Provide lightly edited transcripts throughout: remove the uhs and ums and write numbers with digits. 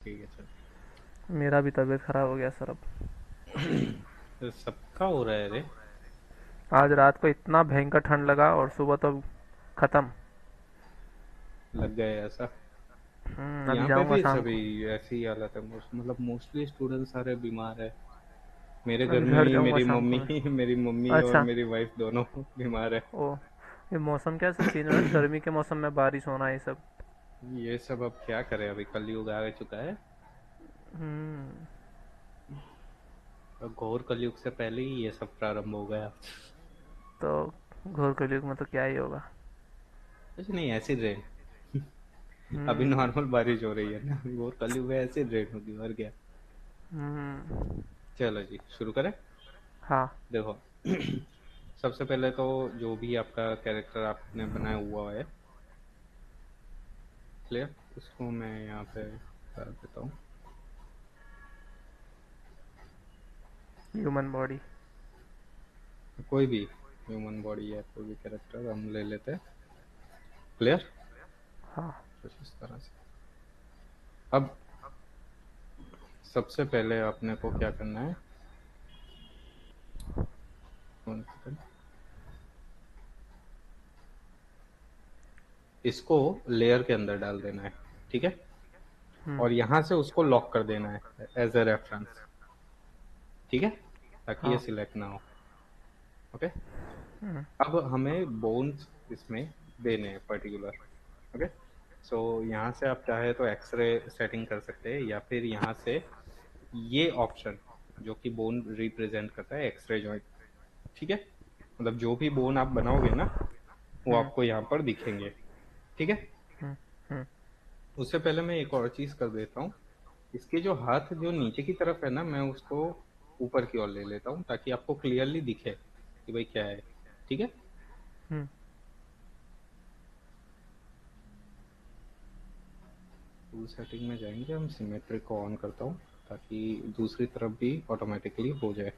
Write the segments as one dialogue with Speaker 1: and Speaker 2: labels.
Speaker 1: ठीक है चल।
Speaker 2: मेरा भी तबीयत खराब हो गया सर अब।
Speaker 1: तो सबका हो रहा है रे।
Speaker 2: आज रात को इतना भयंकर ठंड लगा और सुबह तो खत्म।
Speaker 1: लग गए ऐसा।
Speaker 2: अभी
Speaker 1: यहाँ पे
Speaker 2: जाऊंगा
Speaker 1: भी
Speaker 2: शाम
Speaker 1: सभी
Speaker 2: को।
Speaker 1: ऐसी ही हालत है, मतलब मोस्टली स्टूडेंट सारे बीमार है। मेरे घर
Speaker 2: अभी
Speaker 1: में
Speaker 2: घर
Speaker 1: भी
Speaker 2: जाऊंगा
Speaker 1: मेरी
Speaker 2: शाम को
Speaker 1: मम्मी
Speaker 2: मैं।
Speaker 1: मेरी मम्मी और
Speaker 2: अच्छा।
Speaker 1: मेरी वाइफ दोनों बीमार है।
Speaker 2: ओ, ये मौसम क्या सब चेंज हो रहा है, गर्मी के मौसम में बारिश होना ये सब।
Speaker 1: ये सब अब क्या करें, अभी कलयुग आ चुका है।
Speaker 2: हम्म।
Speaker 1: और घोर कलयुग से पहले ही ये सब प्रारंभ हो गया।
Speaker 2: तो घोर कलयुग में तो क्या ही होगा।
Speaker 1: कुछ नहीं, एसिड रेन। अभी
Speaker 2: हम्म।
Speaker 1: नॉर्मल बारिश हो रही है ना, घोर कलयुग में एसिड रेन होगी और क्या।
Speaker 2: हम्म।
Speaker 1: चलो जी शुरू करें।
Speaker 2: हाँ।
Speaker 1: देखो, सबसे पहले तो जो भी आपका कैरेक्टर आपने बनाया हुआ है, क्लियर, उसको मैं यहाँ पे कर देता हूँ।
Speaker 2: Human body.
Speaker 1: कोई भी ह्यूमन बॉडी या कोई भी कैरेक्टर हम ले लेते हैं। क्लियर।
Speaker 2: हाँ।
Speaker 1: कुछ इस तरह से। अब सबसे पहले अपने को क्या करना है, One second। इसको लेयर के अंदर डाल देना है, ठीक है।
Speaker 2: हम्म।
Speaker 1: और यहाँ से उसको लॉक कर देना है एज ए रेफरेंस, ठीक है, ताकि ये
Speaker 2: हाँ।
Speaker 1: सिलेक्ट ना हो। ओके।
Speaker 2: हम्म।
Speaker 1: अब हमें बोन्स इसमें देने हैं पर्टिकुलर। ओके। सो यहाँ से आप चाहे तो एक्सरे सेटिंग कर सकते हैं, या फिर यहाँ से ये ऑप्शन जो कि बोन रिप्रेजेंट करता है एक्सरे जॉइंट, ठीक है। मतलब जो भी बोन आप बनाओगे ना, वो
Speaker 2: हम्म।
Speaker 1: आपको यहाँ पर दिखेंगे, ठीक है।
Speaker 2: हम्म। हम्म।
Speaker 1: उससे पहले मैं एक और चीज कर देता हूँ। इसके जो हाथ जो नीचे की तरफ है ना, मैं उसको ऊपर की ओर ले लेता हूँ ताकि आपको क्लियरली दिखे कि भाई क्या है, ठीक है।
Speaker 2: हम्म।
Speaker 1: टूल सेटिंग में जाएंगे हम, सिमेट्री को ऑन करता हूँ ताकि दूसरी तरफ भी ऑटोमेटिकली हो जाए।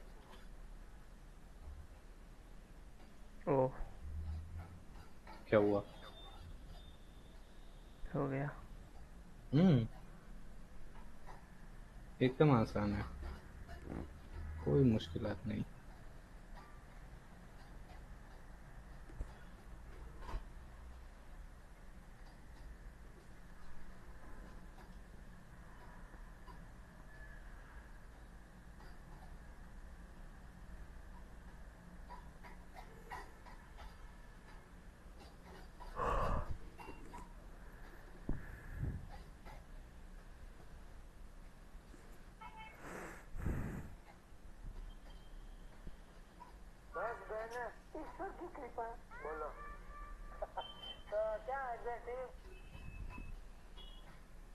Speaker 2: ओ,
Speaker 1: क्या हुआ?
Speaker 2: हो गया।
Speaker 1: हम्म, एकदम आसान है, कोई मुश्किलात नहीं।
Speaker 3: बस बहना ईश्वर की कृपा। बोलो। तो क्या एग्जैक्टली।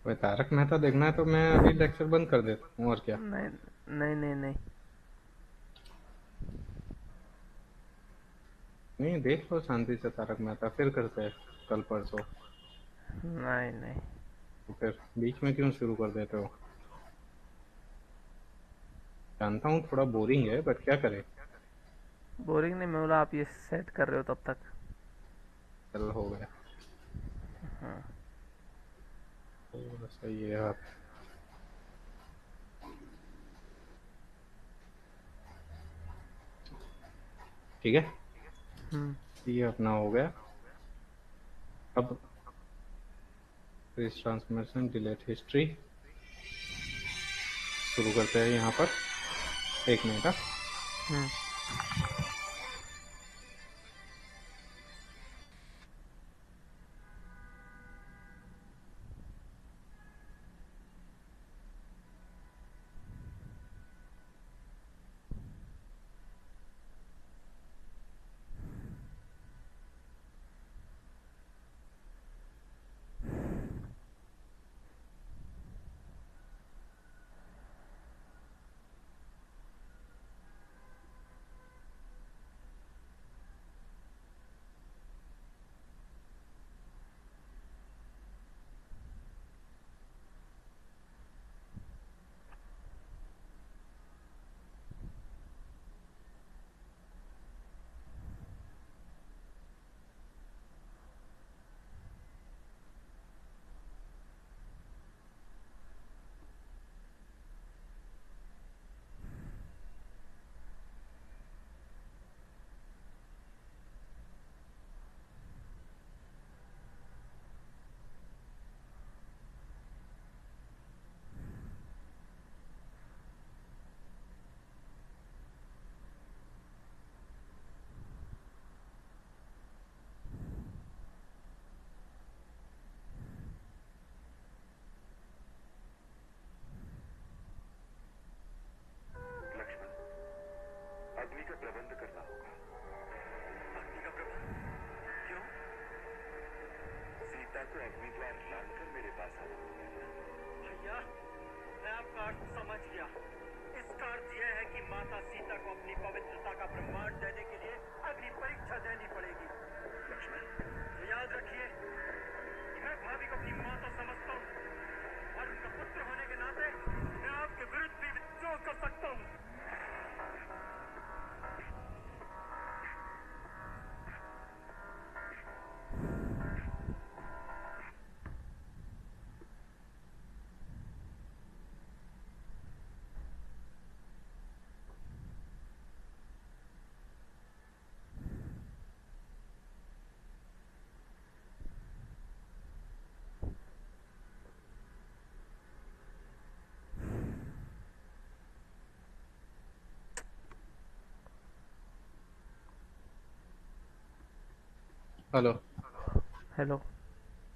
Speaker 1: भाई तारक मेहता देखना है तो मैं अभी लेक्चर बंद कर देता हूँ, और क्या।
Speaker 2: नहीं नहीं नहीं नहीं।
Speaker 1: नहीं, देख लो शांति से तारक मेहता, फिर करते हैं कल परसों।
Speaker 2: नहीं नहीं।
Speaker 1: तो फिर बीच में क्यों शुरू कर देते हो? जानता हूँ थोड़ा बोरिंग है, बट क्या करें।
Speaker 2: बोरिंग नहीं, मैं बोला आप ये सेट कर रहे हो तब तक।
Speaker 1: चल हो गया।
Speaker 2: हाँ।
Speaker 1: थोड़ा सा ये आप, ठीक है,
Speaker 2: हम्म।
Speaker 1: ये अपना हो गया। अब फेस ट्रांसफॉर्मेशन डिलीट हिस्ट्री शुरू करते हैं यहाँ पर। एक मिनट हाँ।
Speaker 2: हम्म।
Speaker 4: समझ गया। इसका अर्थ यह है कि माता सीता को अपनी पवित्रता का प्रमाण देने के लिए अग्नि परीक्षा देनी पड़ेगी। लक्ष्मण, तो याद रखिए कि मैं भाभी को अपनी माँ तो समझता हूँ और उनका पुत्र होने के नाते मैं आपके विरुद्ध भी विद्रोह कर सकता हूँ।
Speaker 1: हेलो।
Speaker 2: हेलो।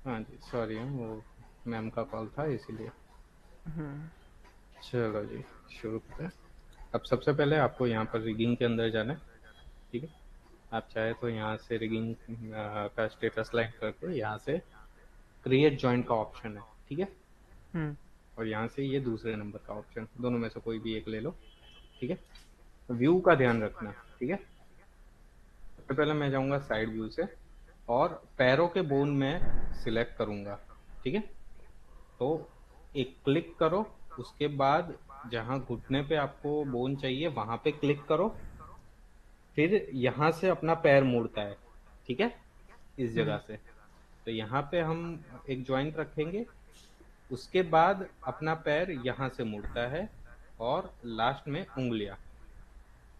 Speaker 1: हाँ जी, सॉरी, वो मैम का कॉल था इसीलिए। चलो जी, शुरू करते हैं। अब सबसे पहले आपको यहाँ पर रिगिंग के अंदर जाना है, ठीक है। आप चाहे तो यहाँ से रिगिंग का स्टेटस लाइन करके यहाँ से क्रिएट जॉइंट का ऑप्शन है, ठीक है। और यहाँ से ये दूसरे नंबर का ऑप्शन, दोनों में से कोई भी एक ले लो, ठीक है। व्यू का ध्यान रखना, ठीक है। सबसे पहले मैं जाऊँगा साइड व्यू से और पैरों के बोन में सिलेक्ट करूँगा, ठीक है। तो एक क्लिक करो, उसके बाद जहाँ घुटने पे आपको बोन चाहिए वहां पे क्लिक करो, फिर यहाँ से अपना पैर मोड़ता है, ठीक है, इस जगह से। तो यहाँ पे हम एक जॉइंट रखेंगे, उसके बाद अपना पैर यहाँ से मुड़ता है और लास्ट में उंगलियां,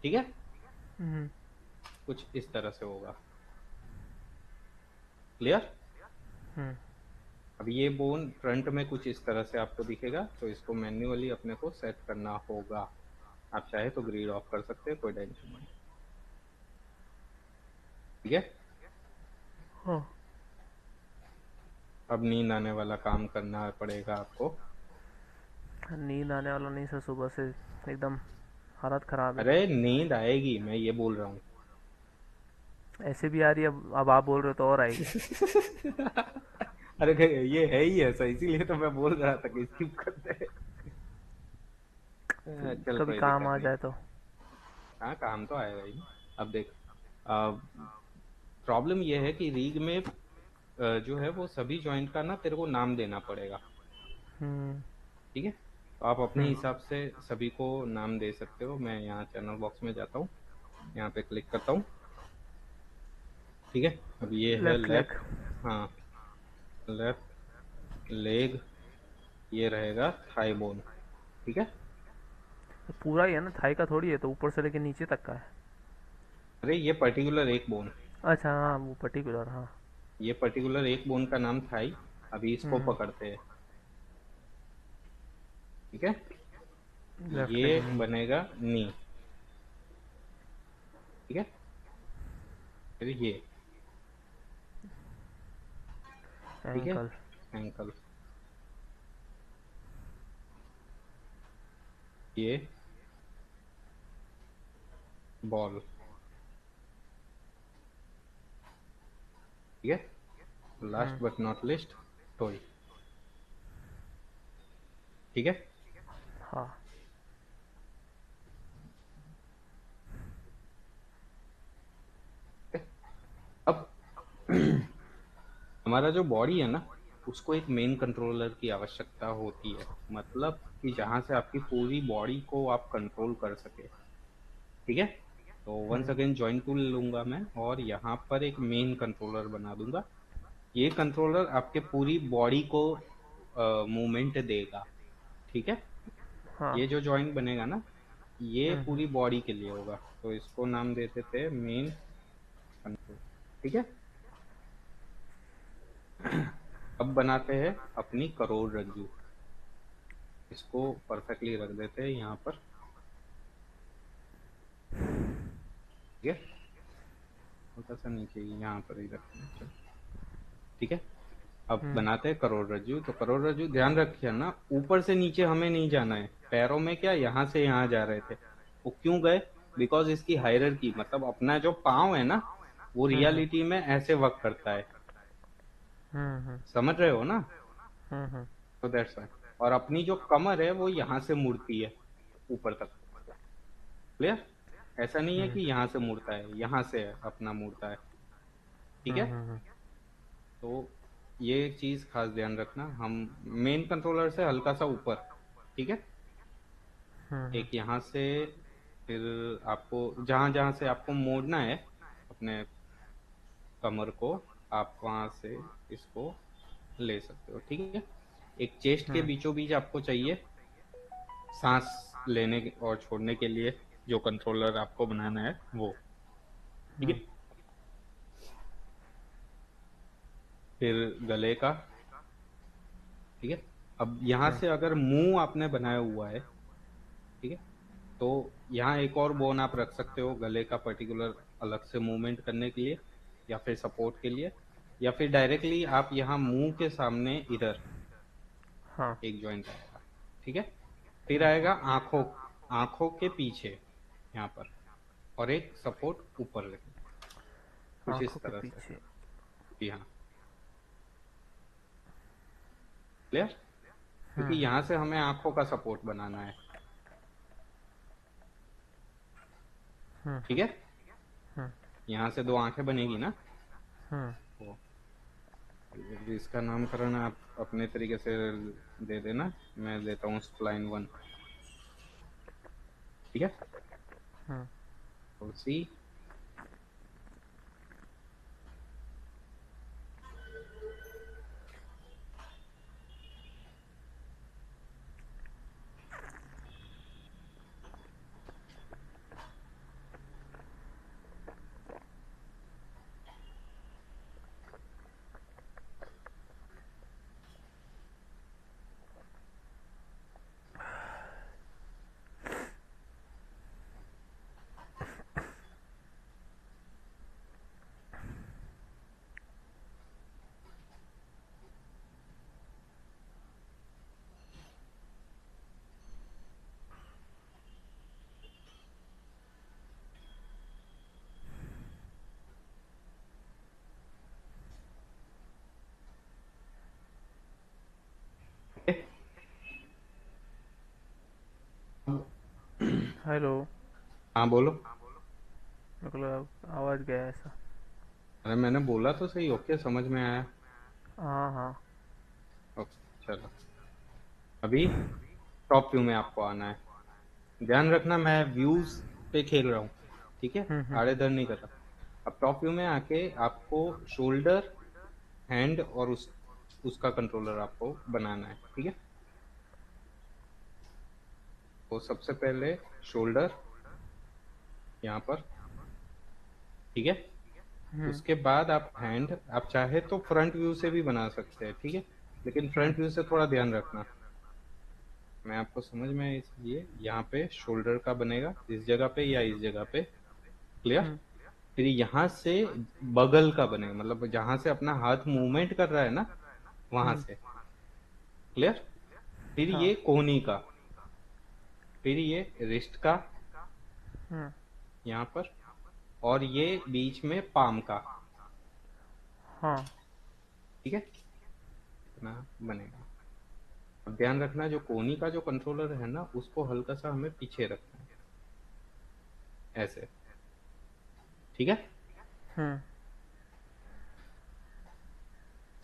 Speaker 1: ठीक है। कुछ इस तरह से होगा, क्लियर। अब ये बोन फ्रंट में कुछ इस तरह से आपको दिखेगा, तो इसको मैन्युअली अपने को सेट करना होगा। आप चाहे तो ग्रिड ऑफ कर सकते हैं, कोई टेंशन नहीं, ठीक है। अब नींद आने वाला काम करना पड़ेगा आपको।
Speaker 2: नींद आने वाला नहीं सर, सुबह से एकदम हालत खराब है।
Speaker 1: अरे नींद आएगी, मैं ये बोल रहा हूँ।
Speaker 2: ऐसे भी आ रही है, अब आप बोल रहे हो तो और आएगी।
Speaker 1: अरे ये है ही ऐसा, इसीलिए तो मैं बोल रहा था कि स्किप करते हैं। चल
Speaker 2: कभी
Speaker 1: कोई
Speaker 2: काम
Speaker 1: दिक्कत
Speaker 2: आ
Speaker 1: नहीं।
Speaker 2: जाए तो।
Speaker 1: हाँ, काम तो आएगा ही। अब देख, प्रॉब्लम ये है कि रीग में जो है वो सभी जॉइंट का ना तेरे को नाम देना पड़ेगा, ठीक है। तो आप अपने हिसाब से सभी को नाम दे सकते हो। मैं यहाँ चैनल बॉक्स में जाता हूँ, यहाँ पे क्लिक करता हूँ, ठीक है। अब ये है
Speaker 2: लेफ्ट लेग।
Speaker 1: लेफ्ट, हाँ, लेफ्ट लेग, ये रहेगा थाई बोन, ठीक है।
Speaker 2: पूरा ही है ना, थाई का थोड़ी है, तो ऊपर से लेके नीचे तक का है।
Speaker 1: अरे ये पर्टिकुलर एक बोन,
Speaker 2: अच्छा हाँ, वो पर्टिकुलर, हाँ।
Speaker 1: ये पर्टिकुलर एक बोन का नाम थाई। अभी इसको पकड़ते हैं, ठीक है।
Speaker 2: लेफ्ट
Speaker 1: ये
Speaker 2: लेग नी।
Speaker 1: बनेगा नी, ठीक है। फिर ये, ठीक है,
Speaker 2: एंकल।
Speaker 1: एंकल, ये बॉल, ठीक है। लास्ट बट नॉट लिस्ट, टोई, ठीक है।
Speaker 2: हाँ।
Speaker 1: अब हमारा जो बॉडी है ना, उसको एक मेन कंट्रोलर की आवश्यकता होती है, मतलब कि जहां से आपकी पूरी बॉडी को आप कंट्रोल कर सके, ठीक है। तो वंस अगेन जॉइंट टूल लूंगा मैं और यहाँ पर एक मेन कंट्रोलर बना दूंगा। ये कंट्रोलर आपके पूरी बॉडी को मूवमेंट देगा, ठीक है।
Speaker 2: हाँ।
Speaker 1: ये जो जॉइंट बनेगा ना, ये पूरी बॉडी के लिए होगा, तो इसको नाम देते थे मेन कंट्रोल, ठीक है। अब बनाते हैं अपनी करोड़रज्जु, इसको परफेक्टली रख देते हैं यहाँ पर, ठीक है। हल्का सा नीचे यहाँ पर ही रखते हैं, ठीक है। अब बनाते हैं करोड़रज्जु। तो करोड़रज्जु ध्यान रखिए ना, ऊपर से नीचे हमें नहीं जाना है। पैरों में क्या यहाँ से यहाँ जा रहे थे, वो क्यों गए? बिकॉज इसकी हायरार्की, मतलब अपना जो पाँव है ना, वो रियलिटी में ऐसे वर्क करता है, समझ रहे हो ना? तो दैट्स व्हाई। और अपनी जो कमर है वो यहाँ से मुड़ती है ऊपर तक। क्लियर? ऐसा नहीं है कि यहाँ से मुड़ता है, यहाँ से अपना मुड़ता है। ठीक है? तो ये चीज खास ध्यान रखना। हम मेन कंट्रोलर से हल्का सा ऊपर। ठीक है? एक यहाँ से, फिर आपको जहां जहां से आपको मोड़ना है अपने कमर को, आप वहां से इसको ले सकते हो। ठीक है? एक चेस्ट के बीचों बीच आपको चाहिए सांस लेने और छोड़ने के लिए जो कंट्रोलर आपको बनाना है वो। ठीक है? फिर गले का। ठीक है? अब यहाँ से अगर मुंह आपने बनाया हुआ है, ठीक है, तो यहाँ एक और बोन आप रख सकते हो गले का पर्टिकुलर अलग से मूवमेंट करने के लिए, या फिर सपोर्ट के लिए, या फिर डायरेक्टली आप यहाँ मुंह के सामने इधर
Speaker 2: हाँ।
Speaker 1: एक जॉइंट आएगा। ठीक है? फिर आएगा आंखों, आंखों के पीछे यहाँ पर, और एक सपोर्ट ऊपर लेके, कुछ
Speaker 2: आंखों
Speaker 1: इस
Speaker 2: के
Speaker 1: तरह से।
Speaker 2: पीछे।
Speaker 1: जी हाँ। क्लियर? क्योंकि यहाँ से हमें आंखों का सपोर्ट बनाना है। ठीक है? यहाँ से दो आंखें बनेगी ना, तो इसका नामकरण आप अपने तरीके से दे देना। मैं देता हूँ स्प्लाइन 1। ठीक है? तो सी।
Speaker 2: हेलो।
Speaker 1: हाँ बोलो।
Speaker 2: मतलब आवाज गया ऐसा।
Speaker 1: अरे मैंने बोला तो सही। ओके, समझ में आया।
Speaker 2: हाँ हाँ।
Speaker 1: ओके चलो। अभी टॉप व्यू में आपको आना है। ध्यान रखना मैं व्यूज पे खेल रहा हूँ। ठीक है? आड़े इधर नहीं कर रहा। अब टॉप व्यू में आके आपको शोल्डर, हैंड और उसका कंट्रोलर आपको बनाना है। ठीक है? तो सबसे पहले शोल्डर यहाँ पर। ठीक है? उसके बाद आप हैंड, आप चाहे तो फ्रंट व्यू से भी बना सकते हैं। ठीक है? लेकिन फ्रंट व्यू से थोड़ा ध्यान रखना। मैं आपको समझ में आए इसलिए यहाँ पे शोल्डर का बनेगा, इस जगह पे या इस जगह पे। क्लियर? फिर यहाँ से बगल का बनेगा, मतलब जहां से अपना हाथ मूवमेंट कर रहा है ना, वहां से। क्लियर? फिर
Speaker 2: हाँ।
Speaker 1: ये कोहनी का, फिर ये रिस्ट का यहाँ पर, और ये बीच में पाम का।
Speaker 2: हाँ।
Speaker 1: ठीक है? इतना बनेगा। अब ध्यान रखना जो कोहनी का जो कंट्रोलर है ना, उसको हल्का सा हमें पीछे रखना है, ऐसे। ठीक है?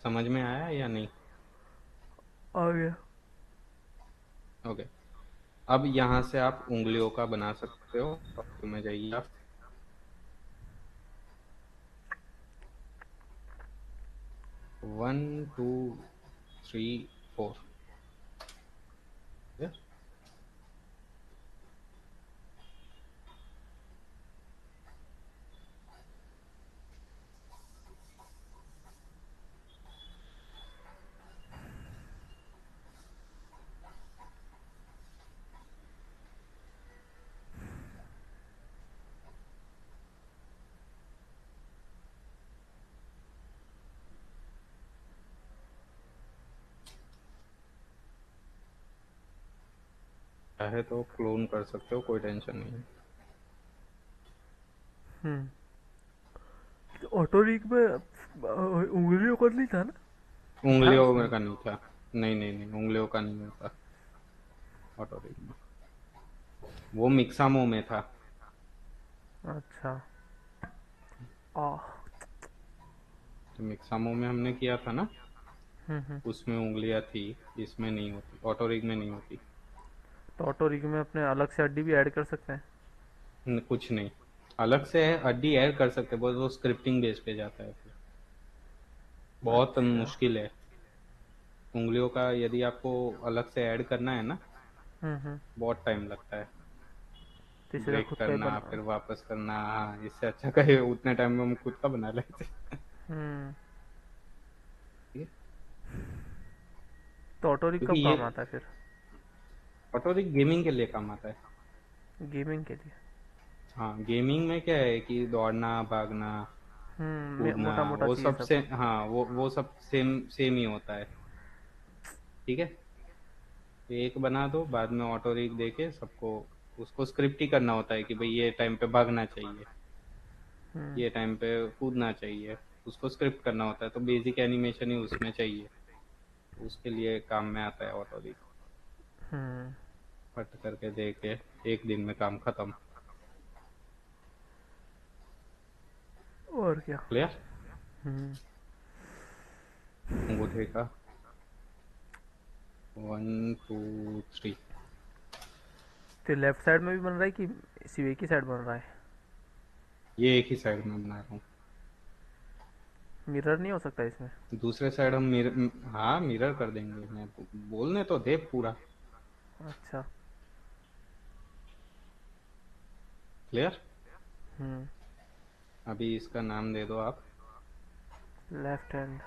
Speaker 1: समझ में आया या नहीं?
Speaker 2: आ गया।
Speaker 1: ओके। अब यहाँ से आप उंगलियों का बना सकते हो। तो में जाइए आप। One, two, three, 4। चाहे तो क्लोन कर सकते हो, कोई टेंशन नहीं है।
Speaker 2: तो ऑटो रिक में उंगलियों का नहीं था ना? था
Speaker 1: उंगलियों
Speaker 2: उसमें।
Speaker 1: में का नहीं था। नहीं नहीं नहीं, उंगलियों का नहीं होता ऑटो रिग में। वो मिक्सामो में था।
Speaker 2: अच्छा। आ।
Speaker 1: तो मिक्सामो में हमने किया था ना,
Speaker 2: हम्म।
Speaker 1: उसमें उंगलियां थी, इसमें नहीं होती, ऑटो रिग में नहीं होती।
Speaker 2: तो ऑटो रिग में अपने अलग से हड्डी भी ऐड कर सकते हैं?
Speaker 1: कुछ नहीं, अलग से हड्डी ऐड कर सकते, बस वो स्क्रिप्टिंग बेस पे जाता है फिर। बहुत
Speaker 2: अच्छा।
Speaker 1: मुश्किल है उंगलियों का, यदि आपको अलग से ऐड करना है ना,
Speaker 2: हम्म।
Speaker 1: बहुत टाइम लगता है।
Speaker 2: तो इसलिए
Speaker 1: ब्रेक
Speaker 2: खुद का ही
Speaker 1: करना
Speaker 2: बना।
Speaker 1: फिर वापस करना, हाँ, इससे अच्छा कहे उतने टाइम में हम खुद का बना लेते।
Speaker 2: हम्म।
Speaker 1: ठीक है?
Speaker 2: तो ऑटो रिग
Speaker 1: क्योंकि
Speaker 2: कब
Speaker 1: ये
Speaker 2: काम आता है फिर?
Speaker 1: ऑटो रिग गेमिंग के लिए काम आता है।
Speaker 2: गेमिंग के लिए?
Speaker 1: हाँ, गेमिंग में क्या है कि दौड़ना भागना कूदना,
Speaker 2: मोटा मोटा
Speaker 1: वो
Speaker 2: चाहिए
Speaker 1: सब
Speaker 2: सब।
Speaker 1: से, हाँ, वो सब सेम सेम ही होता है। ठीक है, एक बना दो, बाद में ऑटो रिग देके सबको उसको स्क्रिप्ट ही करना होता है कि भाई ये टाइम पे भागना चाहिए,
Speaker 2: हम्म।
Speaker 1: ये टाइम पे कूदना चाहिए, उसको स्क्रिप्ट करना होता है, तो बेसिक एनिमेशन ही उसमें चाहिए, उसके लिए काम में आता है ऑटो रिग।
Speaker 2: हम्म।
Speaker 1: फट करके दे के एक दिन में काम खत्म।
Speaker 2: और क्या।
Speaker 1: क्लियर?
Speaker 2: हम्म।
Speaker 1: अंगूठे का 1 2 3।
Speaker 2: तो लेफ्ट साइड में भी बन रहा है कि सिर्फ एक ही साइड बन रहा है?
Speaker 1: ये एक ही साइड में बना रहा हूँ।
Speaker 2: मिरर नहीं हो सकता इसमें?
Speaker 1: दूसरे साइड हम मिरर, हाँ मिरर कर देंगे, मैं बोलने तो दे पूरा।
Speaker 2: अच्छा।
Speaker 1: क्लियर?
Speaker 2: हम्म।
Speaker 1: अभी इसका नाम दे दो आप।
Speaker 2: Left hand.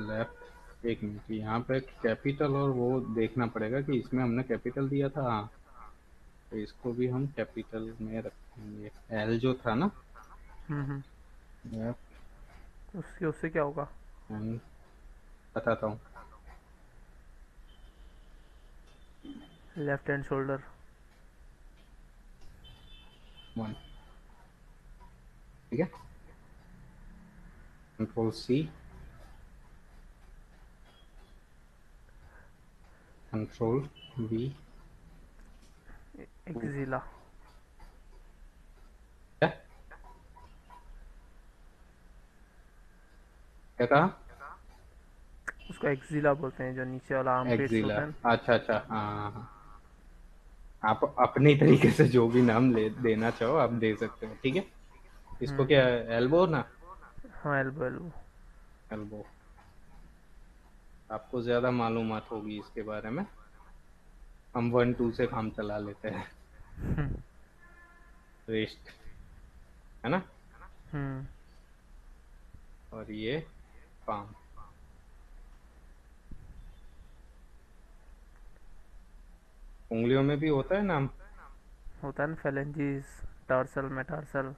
Speaker 1: लेफ्ट, एक मिनट, यहाँ पे कैपिटल और वो देखना पड़ेगा कि इसमें हमने कैपिटल दिया था, हाँ, तो इसको भी हम कैपिटल में रखेंगे। एल जो था ना,
Speaker 2: हम्म।
Speaker 1: लेफ्ट
Speaker 2: उसके उससे क्या होगा?
Speaker 1: हैंड, बताता हूँ।
Speaker 2: Left hand shoulder.
Speaker 1: 1, ठीक है, कंट्रोल सी, कंट्रोल वी,
Speaker 2: एक्जिला।
Speaker 1: क्या क्या कहा?
Speaker 2: उसको एक्जिला बोलते हैं, जो नीचे वाला आर्म पिट्स
Speaker 1: एक्जिला,
Speaker 2: होता है ना।
Speaker 1: अच्छा अच्छा, हाँ हाँ हाँ। आप अपनी तरीके से जो भी नाम ले देना चाहो आप दे सकते हो, ठीक है। इसको क्या,
Speaker 2: हम्म।
Speaker 1: एल्बो ना?
Speaker 2: हाँ, एल्बो एल्बो।
Speaker 1: एल्बो। आपको ज्यादा मालूमात होगी इसके बारे में, हम 1 2 से काम चला लेते हैं। रिस्ट, है ना,
Speaker 2: हम्म।
Speaker 1: और ये पाम। उंगलियों में भी होता है नाम?
Speaker 2: होता है ना, फेलेंजीज, टार्सल, मेटार्सल।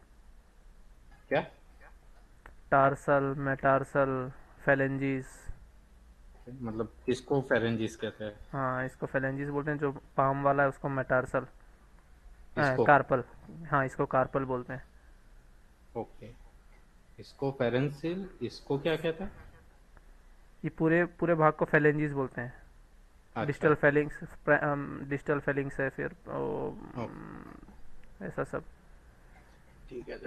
Speaker 1: क्या?
Speaker 2: Tarsal, metatarsal, phalanges.
Speaker 1: मतलब किसको फेरेंजिस कहते हैं?
Speaker 2: हाँ, इसको फेलेंजीज बोलते हैं, जो पाम वाला है उसको मेटार्सल।
Speaker 1: इसको?
Speaker 2: कार्पल। हाँ, इसको कार्पल बोलते हैं।
Speaker 1: ओके, इसको फेरेंसिल, इसको क्या कहते हैं?
Speaker 2: ये पूरे पूरे भाग को फेलेंजीज बोलते हैं।
Speaker 1: अच्छा,
Speaker 2: डिजिटल फेलिंग्स, डिजिटल फेलिंग्स है फिर
Speaker 1: ओके,
Speaker 2: ऐसा सब।
Speaker 1: ठीक है।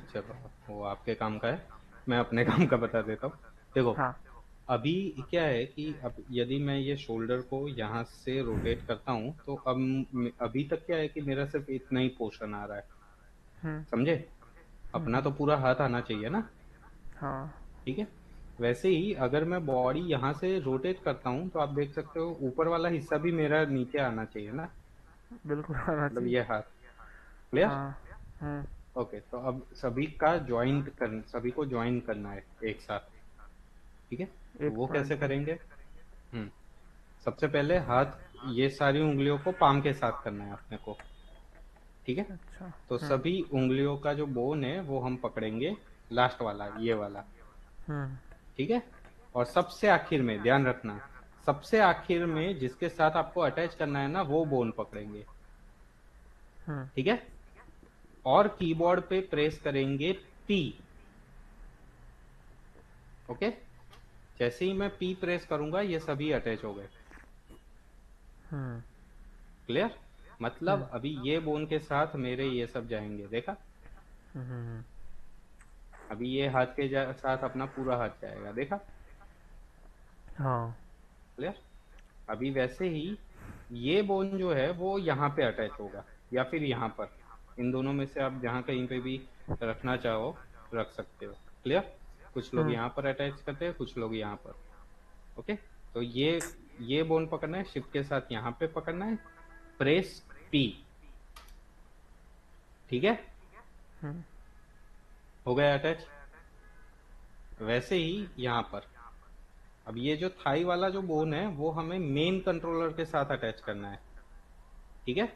Speaker 1: चलो, वो आपके काम का है, मैं अपने काम का बता देता हूँ। देखो,
Speaker 2: हाँ।
Speaker 1: अभी क्या है कि अब यदि मैं ये शोल्डर को यहाँ से रोटेट करता हूँ, तो अब अभी तक क्या है कि मेरा सिर्फ इतना ही पोर्शन आ रहा है,
Speaker 2: हम्म।
Speaker 1: समझे? अपना तो पूरा हाथ आना चाहिए ना।
Speaker 2: हाँ,
Speaker 1: ठीक है, वैसे ही अगर मैं बॉडी यहाँ से रोटेट करता हूँ, तो आप देख सकते हो ऊपर वाला हिस्सा भी मेरा नीचे आना चाहिए ना,
Speaker 2: बिल्कुल आना
Speaker 1: मतलब
Speaker 2: चाहिए।
Speaker 1: ये हाथ। क्लियर?
Speaker 2: हाँ। हम्म।
Speaker 1: ओके, तो अब सभी को ज्वाइन करना है एक साथ। ठीक है, तो
Speaker 2: एक
Speaker 1: वो
Speaker 2: पॉइंट
Speaker 1: कैसे
Speaker 2: पे।
Speaker 1: करेंगे? हम्म सबसे पहले हाथ, ये सारी उंगलियों को पाम के साथ करना है अपने को। ठीक है,
Speaker 2: अच्छा।
Speaker 1: तो
Speaker 2: हम्म।
Speaker 1: सभी उंगलियों का जो बोन है वो हम पकड़ेंगे, लास्ट वाला, ये वाला।
Speaker 2: हम्म।
Speaker 1: ठीक है, और सबसे आखिर में ध्यान रखना, सबसे आखिर में जिसके साथ आपको अटैच करना है ना, वो बोन पकड़ेंगे।
Speaker 2: हम्म।
Speaker 1: ठीक है, और कीबोर्ड पे प्रेस करेंगे पी। ओके, जैसे ही मैं पी प्रेस करूंगा ये सभी अटैच हो गए। क्लियर? मतलब अभी ये बोन के साथ मेरे ये सब जाएंगे, देखा? अभी ये हाथ के साथ अपना पूरा हाथ जाएगा, देखा?
Speaker 2: हाँ।
Speaker 1: क्लियर? अभी वैसे ही ये बोन जो है वो यहाँ पे अटैच होगा या फिर यहाँ पर, इन दोनों में से आप जहाँ कहीं पे भी रखना चाहो रख सकते हो। क्लियर? कुछ लोग यहाँ पर अटैच करते हैं, कुछ लोग यहाँ पर। ओके, तो ये बोन पकड़ना है, शिफ्ट के साथ यहाँ पे पकड़ना है, प्रेस पी। ठीक है, हो गया अटैच। वैसे ही यहाँ पर अब ये जो थाई वाला जो बोन है वो हमें मेन कंट्रोलर के साथ अटैच करना है। ठीक है,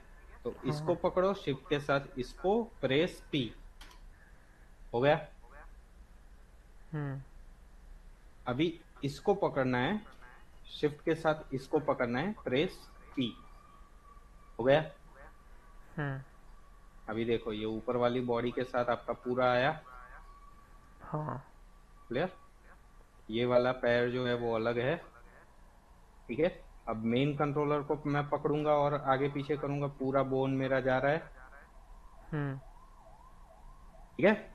Speaker 1: तो इसको पकड़ो शिफ्ट के साथ, इसको प्रेस पी। हो गया। अभी इसको पकड़ना है, शिफ्ट के साथ इसको पकड़ना है, प्रेस पी। हो गया। अभी देखो ये ऊपर वाली बॉडी के साथ आपका पूरा आया।
Speaker 2: हाँ।
Speaker 1: क्लियर? ये वाला पैर जो है वो अलग है। ठीक है, अब मेन कंट्रोलर को मैं पकड़ूंगा और आगे पीछे करूंगा, पूरा बोन मेरा जा रहा है। ठीक है।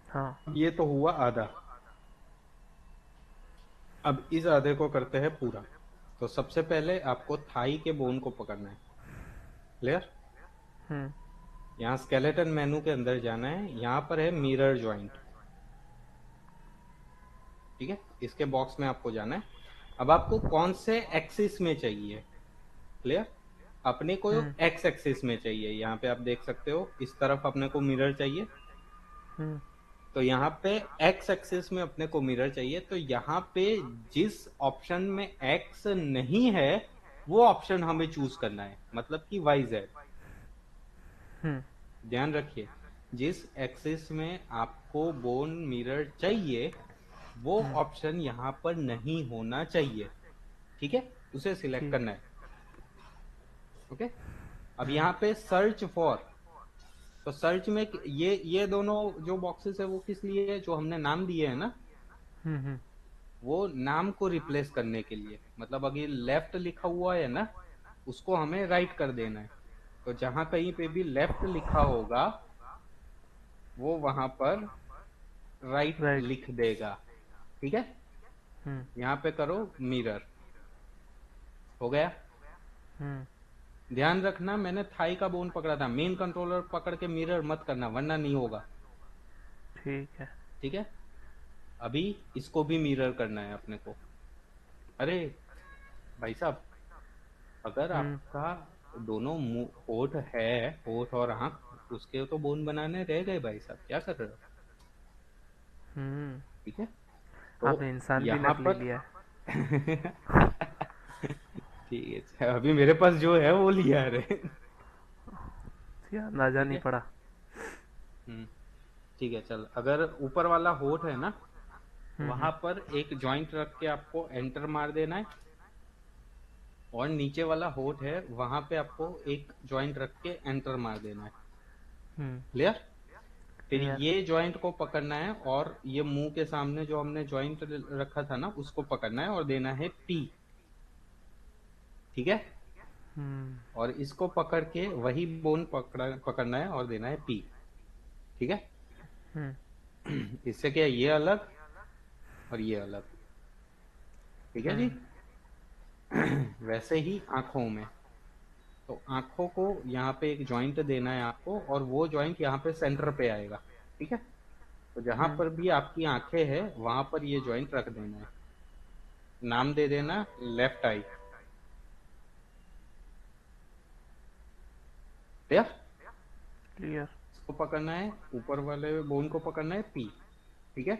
Speaker 2: हाँ।
Speaker 1: ये तो हुआ आधा। अब इस आधे को करते हैं पूरा। तो सबसे पहले आपको थाई के बोन को पकड़ना है। क्लियर? यहाँ स्केलेटन मेनू के अंदर जाना है, यहाँ पर है मिरर जॉइंट। ठीक है, इसके बॉक्स में आपको जाना है। अब आपको कौन से एक्सिस में चाहिए? क्लियर? अपने को एक्स एक्सिस में चाहिए। यहाँ पे आप देख सकते हो इस तरफ अपने को मिरर चाहिए, तो यहाँ पे एक्स एक्सिस में अपने को मिरर चाहिए। तो यहाँ पे जिस ऑप्शन में एक्स नहीं है वो ऑप्शन हमें चूज करना है, मतलब कि वाई जेड। ध्यान रखिए, जिस एक्सिस में आपको बोन मिरर चाहिए वो ऑप्शन यहाँ पर नहीं होना चाहिए। ठीक है, उसे सिलेक्ट करना है। ओके, अब यहाँ पे सर्च फॉर, तो सर्च में ये दोनों जो बॉक्सेस है वो किस लिए है? जो हमने नाम दिए है ना, वो नाम को रिप्लेस करने के लिए। मतलब अगर लेफ्ट लिखा हुआ है ना, उसको हमें राइट कर देना है। तो जहां कहीं पे भी लेफ्ट लिखा होगा वो वहां पर राइट लिख देगा। ठीक है, यहाँ पे करो मिरर। हो गया। ध्यान रखना मैंने थाई का बोन पकड़ा था, मेन कंट्रोलर पकड़ के मिरर मत करना वरना नहीं होगा।
Speaker 2: ठीक है।
Speaker 1: ठीक है, अभी इसको भी मिरर करना है अपने को। अरे भाई साहब, अगर आपका दोनों होठ है, होठ और आंख, उसके तो बोन बनाने रह गए भाई साहब, क्या कर रहे हो? ठीक है, तो
Speaker 2: आपने इंसान भी
Speaker 1: यहाँ
Speaker 2: नकली
Speaker 1: पर
Speaker 2: लिया
Speaker 1: ठीक है, अभी मेरे पास जो है वो लिया रे।
Speaker 2: अंदाजा नहीं पड़ा।
Speaker 1: ठीक है, चल, अगर ऊपर वाला होठ है ना, वहां पर एक जॉइंट रख के आपको एंटर मार देना है, और नीचे वाला होठ है वहां पे आपको एक जॉइंट रख के एंटर मार देना है। क्लियर? फिर ये जॉइंट को पकड़ना है और ये मुंह के सामने जो हमने जॉइंट रखा था ना उसको पकड़ना है और देना है पी। ठीक है, और इसको पकड़ के वही बोन पकड़ना है और देना है पी। ठीक है, इससे क्या, ये अलग और ये अलग। ठीक है जी। वैसे ही आंखों में, तो आंखों को यहाँ पे एक जॉइंट देना है आपको, और वो जॉइंट यहाँ पे सेंटर पे आएगा। ठीक है, तो जहां पर भी आपकी आंखें हैं वहां पर ये जॉइंट रख देना है। नाम दे देना लेफ्ट आई।
Speaker 2: क्लियर।
Speaker 1: इसको पकड़ना है, ऊपर वाले बोन को पकड़ना है पी। ठीक है,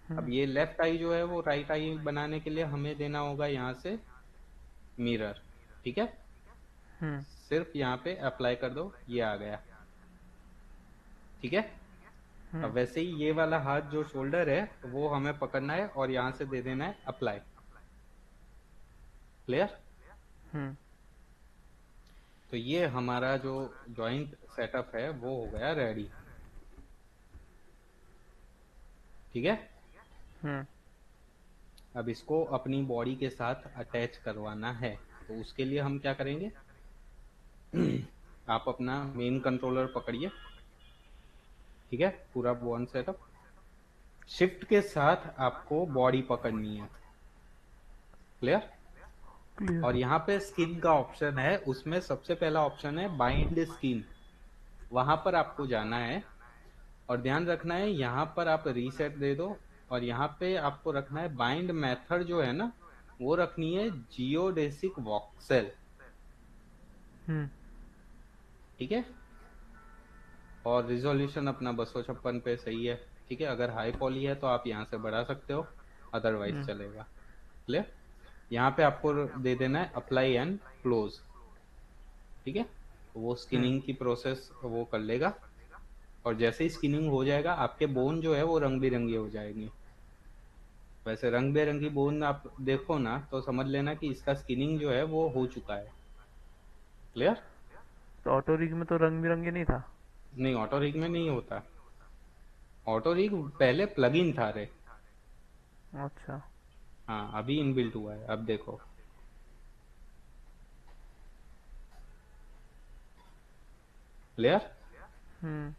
Speaker 1: अब ये लेफ्ट आई जो है वो राइट आई बनाने के लिए हमें देना होगा यहाँ से मिरर। ठीक है, सिर्फ यहाँ पे अप्लाई कर दो, ये आ गया। ठीक है, अब वैसे ही ये वाला हाथ जो शोल्डर है वो हमें पकड़ना है और यहाँ से दे देना है अप्लाई। क्लियर? तो ये हमारा जो जॉइंट सेटअप है वो हो गया रेडी। ठीक है, अब इसको अपनी बॉडी के साथ अटैच करवाना है, तो उसके लिए हम क्या करेंगे, आप अपना मेन कंट्रोलर पकड़िए, ठीक है, पूरा वन सेटअप, शिफ्ट के साथ आपको बॉडी पकड़नी है, क्लियर।
Speaker 2: क्लियर।
Speaker 1: और यहाँ पे स्किन का ऑप्शन है, उसमें सबसे पहला ऑप्शन है बाइंड स्किन, वहां पर आपको जाना है और ध्यान रखना है यहाँ पर आप रीसेट दे दो, और यहाँ पे आपको रखना है बाइंड मेथड जो है ना, वो रखनी है जियोडेसिक वॉक्सेल, ठीक है। और रिजोल्यूशन अपना 256 पे सही है, ठीक है। अगर हाई पॉली है तो आप यहाँ से बढ़ा सकते हो, अदरवाइज चलेगा, क्लियर। यहाँ पे आपको दे देना है अप्लाई एंड क्लोज, ठीक है। वो स्किनिंग की प्रोसेस वो कर लेगा, और जैसे ही स्किनिंग हो जाएगा आपके बोन जो है वो रंग बिरंगी हो जाएंगे। वैसे रंग बिरंगी बोन आप देखो ना तो समझ लेना कि इसका स्किनिंग जो है वो हो चुका है, क्लियर।
Speaker 2: तो ऑटो रिग में तो रंग बिरंगे नहीं था।
Speaker 1: नहीं, ऑटो रिग में नहीं होता, ऑटो रिग पहले प्लगइन था रे।
Speaker 2: अच्छा।
Speaker 1: हाँ, अभी इनबिल्ट हुआ है, अब देखो, क्लियर।
Speaker 2: हम्म।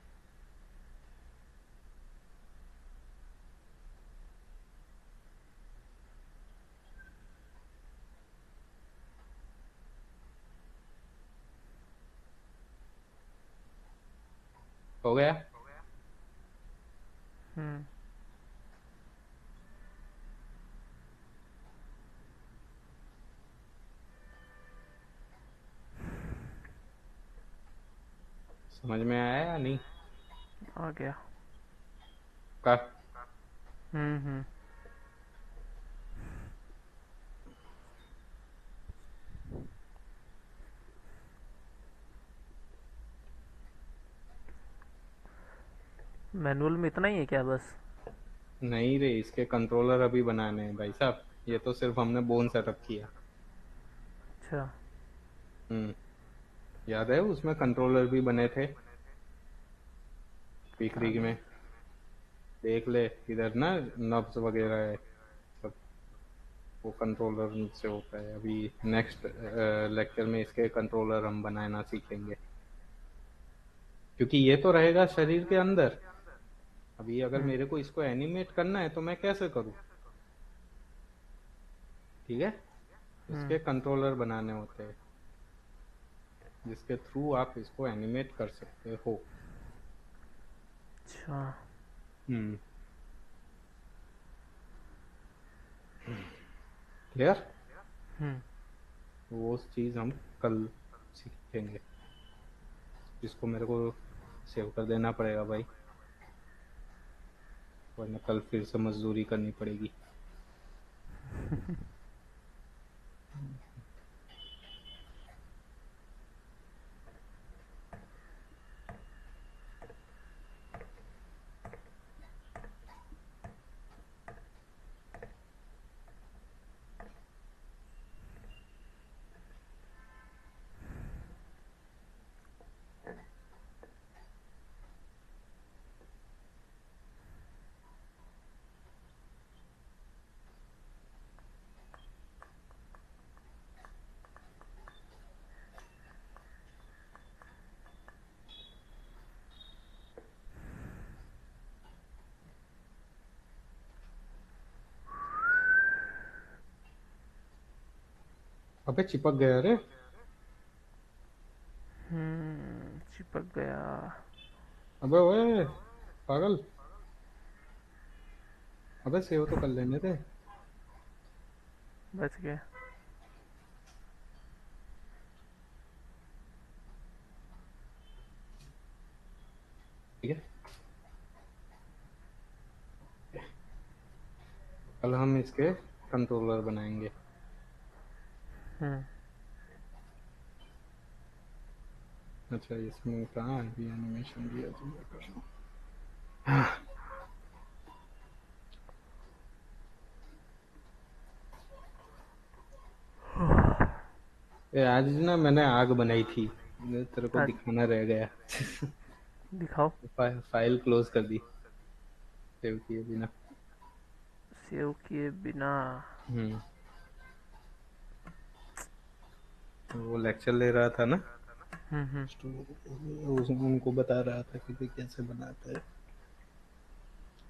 Speaker 1: हो गया।
Speaker 2: हम्म।
Speaker 1: समझ में आया या नहीं?
Speaker 2: आ गया।
Speaker 1: का
Speaker 2: हम्म। मैनुअल में इतना ही है क्या बस?
Speaker 1: नहीं रे, इसके कंट्रोलर अभी बनाने हैं भाई साहब, ये तो सिर्फ हमने बोन सेटअप किया।
Speaker 2: अच्छा।
Speaker 1: हम्म, याद है उसमें कंट्रोलर भी बने थे पीक
Speaker 2: हाँ,
Speaker 1: रिग में, देख ले इधर ना, नब्स वगैरह है सब, वो कंट्रोलर से होता है। अभी नेक्स्ट लेक्चर में इसके कंट्रोलर हम बनाना सीखेंगे, क्योंकि ये तो रहेगा शरीर के अंदर। अभी अगर
Speaker 2: हम्म।
Speaker 1: मेरे को इसको एनिमेट करना है तो मैं कैसे करूँ, ठीक है। इसके कंट्रोलर बनाने होते हैं जिसके थ्रू आप इसको एनिमेट कर सकते हो।
Speaker 2: अच्छा।
Speaker 1: हम्म, क्लियर।
Speaker 2: हम्म।
Speaker 1: वो चीज़ हम कल सीखेंगे, इसको मेरे को सेव कर देना पड़ेगा भाई, वरना कल फिर से मजदूरी करनी पड़ेगी। अबे चिपक गया रे।
Speaker 2: चिपक गया।
Speaker 1: अबे ओए पागल, अबे सेव तो कर लेने थे।
Speaker 2: बच गया।
Speaker 1: ठीक है, कल हम इसके कंट्रोलर बनाएंगे।
Speaker 2: हम्म।
Speaker 1: अच्छा, इसमें कहाँ है भी एनिमेशन दिया तो मैं कर रहा हूँ। ये आज ना मैंने आग बनाई थी, तेरे को
Speaker 2: आज
Speaker 1: दिखाना रह गया।
Speaker 2: दिखाओ।
Speaker 1: फाइल क्लोज कर दी सेव किए बिना।
Speaker 2: सेव किए बिना।
Speaker 1: हम्म। वो लेक्चर ले रहा था ना,
Speaker 2: हम्म।
Speaker 1: तो उनको बता रहा था कि कैसे बनाता है।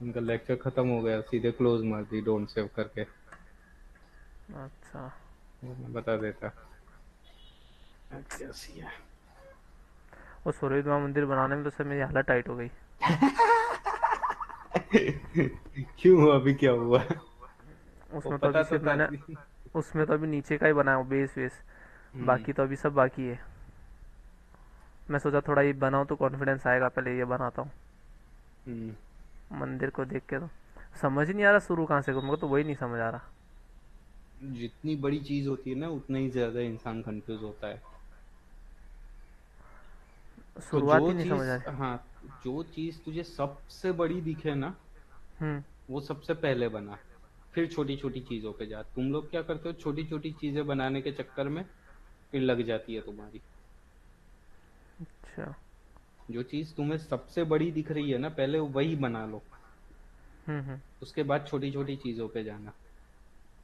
Speaker 1: उनका लेक्चर खत्म हो गया, सीधे क्लोज मार दी डोंट सेव करके।
Speaker 2: अच्छा।
Speaker 1: मैं बता देता कैसी है।
Speaker 2: वो सूर्य मंदिर बनाने में तो सर मेरी हालत टाइट हो गई।
Speaker 1: क्यों, अभी क्या हुआ? वो
Speaker 2: उसमें तो
Speaker 1: पता
Speaker 2: अभी
Speaker 1: तो
Speaker 2: सिर्फ
Speaker 1: था।
Speaker 2: मैंने उसमें तो अभी नीचे का ही बनाया हूँ, बेस वेस।
Speaker 1: हम्म।
Speaker 2: बाकी तो अभी सब बाकी है। मैं सोचा थोड़ा ये बनाऊँ तो कॉन्फिडेंस आएगा, पहले ये बनाता हूँ।
Speaker 1: हम्म।
Speaker 2: मंदिर को देख के तो समझ ही नहीं आ रहा शुरू कहाँ से करूँ, मेरे को तो वही नहीं समझ आ रहा।
Speaker 1: जितनी बड़ी चीज होती है ना, उतना ही ज्यादा इंसान कंफ्यूज होता है। तो
Speaker 2: शुरुआत
Speaker 1: जो
Speaker 2: ही नहीं समझ
Speaker 1: चीज,
Speaker 2: आ रही।
Speaker 1: हाँ, जो चीज तुझे सबसे बड़ी दिखे ना,
Speaker 2: हम्म।
Speaker 1: वो सबसे पहले बना। फिर छोटी छोटी चीजों पे जा। तुम लोग क्या करते हो, छोटी छोटी चीजें बनाने के चक्कर में फिर लग जाती है तुम्हारी।
Speaker 2: अच्छा।
Speaker 1: जो चीज तुम्हें सबसे बड़ी दिख रही है ना, पहले वही बना लो,
Speaker 2: हम्म।
Speaker 1: उसके बाद छोटी छोटी चीजों पे जाना।